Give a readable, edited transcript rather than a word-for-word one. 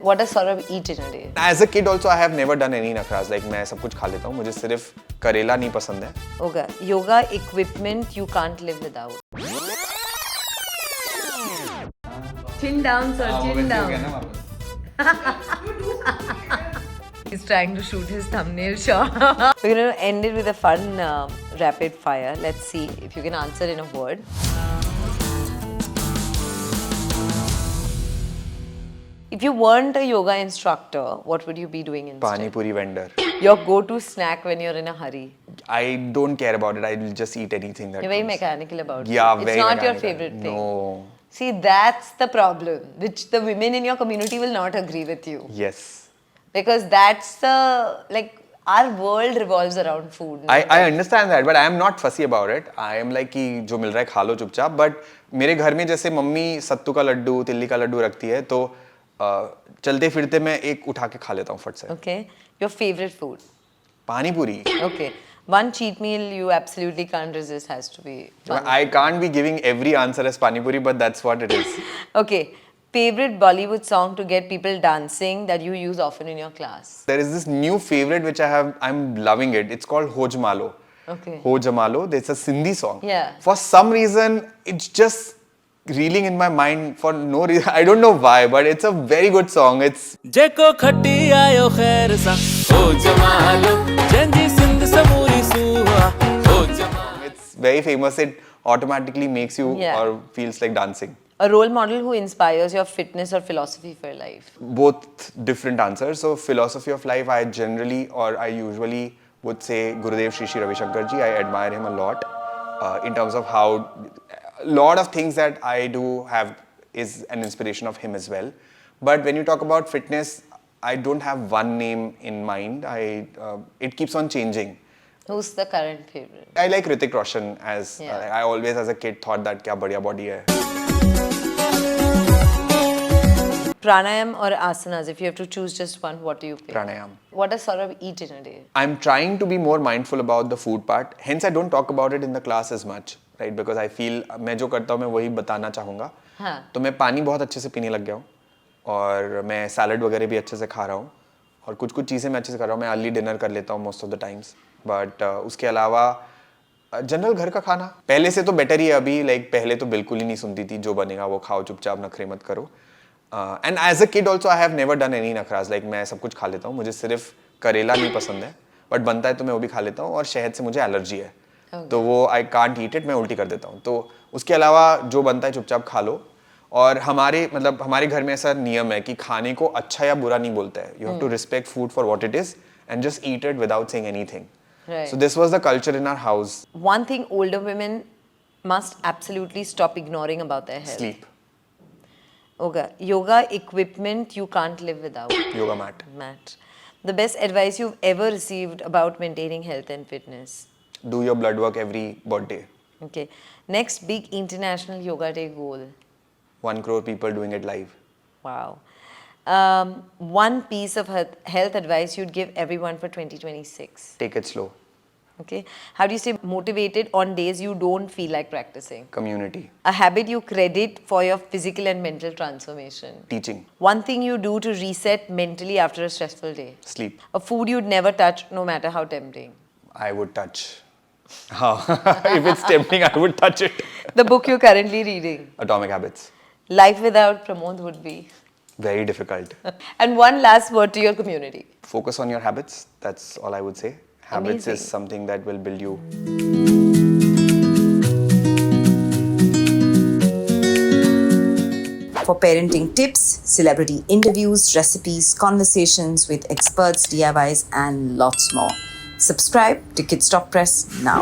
What does Saurabh eat in a day? As a kid also I have never done any nakras. Like मैं सब कुछ खा लेता हूँ. मुझे सिर्फ करेला नहीं पसंद है. Okay. Yoga equipment you can't live without. Chin down, sir. Chin down. He's trying to shoot his thumbnail shot. We're going to end it with a fun rapid fire. Let's see if you can answer in a word. If you weren't a yoga instructor, what would you be doing instead? Pani puri vendor. Your go-to snack when you're in a hurry? I don't care about it. I will just eat anything that You're very comes. mechanical about it. Yeah, It's very not mechanical. your favorite thing. No. See, that's the problem, which the women in your community will not agree with you. Yes. Because that's the, like, our world revolves around food. I understand that, but I am not fussy about it. I am like कि जो मिल रहा है खा लो चुपचाप. But मेरे घर में जैसे मम्मी सत्तू का लड्डू, तिल्ली का लड्डू रखती है, तो चलते फिरते मैं एक उठा के खा लेता हूँ फट से. Okay. Your favorite food? पानी पूरी. Okay. One cheat meal you absolutely can't resist has to be pani. I can't be giving every answer as pani puri, but that's what it is. Okay. Favorite Bollywood song to get people dancing that you use often in your class? There is this new favorite which I'm loving it. It's called Ho Jamalo. Okay. Ho Jamalo. It's a Sindhi song. Yeah. For some reason, it's just reeling in my mind for no reason. I don't know why, but it's a very good song. It's Jeko khatti aayo khair sa ho jamalo janji sindh samuri suha ho jamalo. It's very famous. It automatically makes you Yeah. or feels like dancing. A role model who inspires your fitness or philosophy for life? Both different answers. So philosophy of life, I usually would say Gurudev Shri Shri Ravi Shankar ji. I admire him a lot in terms of how a lot of things that I do have is an inspiration of him as well. But when you talk about fitness, I don't have one name in mind. It keeps on changing. Who's the current favorite? I like Hrithik Roshan as Yeah. I always as a kid thought that kya badhiya body hai. Pranayam or asanas? If you have to choose just one, what do you pick? Pranayam. What does Saurabh eat in a day? I'm trying to be more mindful about the food part. Hence, I don't talk about it in the class as much, right? Because I feel मैं जो करता हूँ मैं वही बताना चाहूँगा. हाँ. तो मैं पानी बहुत अच्छे से पीने लग गया हूँ और मैं सैलड वगैरह भी अच्छे से खा रहा हूँ और कुछ चीज़ें मैं अच्छे से कर रहा हूँ. मैं अर्ली डिनर कर लेता हूँ most of the times. But उसके अलावा जनरल घर का खाना पहले से तो बेटर ही है अभी. लाइक पहले तो बिल्कुल ही नहीं सुनती थी जो बनेगा वो खाओ चुपचाप नखरे मत करो. And as a kid also I have never done any नखराज. लाइक मैं सब कुछ खा लेता हूँ. मुझे सिर्फ करेला नहीं पसंद है बट बनता है तो मैं वो भी खा लेता हूँ. और शहद से मुझे एलर्जी है तो वो आई कांट ईट इट. मैं उल्टी कर देता हूँ. तो उसके अलावा जो बनता है चुपचाप खा लो. और हमारे घर में ऐसा नियम है कि खाने को अच्छा या बुरा नहीं बोलता है. You have to respect food for what it is and just eat it without saying anything. Right. So this was the culture in our house. One thing older women must absolutely stop ignoring about their health. Sleep. Okay. Yoga equipment you can't live without. Yoga mat. Mat. The best advice you've ever received about maintaining health and fitness. Do your blood work every birthday. Okay. Next big international yoga day goal. 1 crore people doing it live. Wow. One piece of health advice you'd give everyone for 2026. Take it slow. Okay. How do you stay motivated on days you don't feel like practicing? Community. A habit you credit for your physical and mental transformation. Teaching. One thing you do to reset mentally after a stressful day. Sleep. A food you'd never touch, no matter how tempting. I would touch. How? If it's tempting, I would touch it. The book you're currently reading. Atomic Habits. Life without Pramod would be. Very difficult. And one last word to your community. Focus on your habits. That's all I would say. Habits Amazing. is something that will build you. For parenting tips, celebrity interviews, recipes, conversations with experts, DIYs, and lots more. Subscribe to Kids Talk Press now.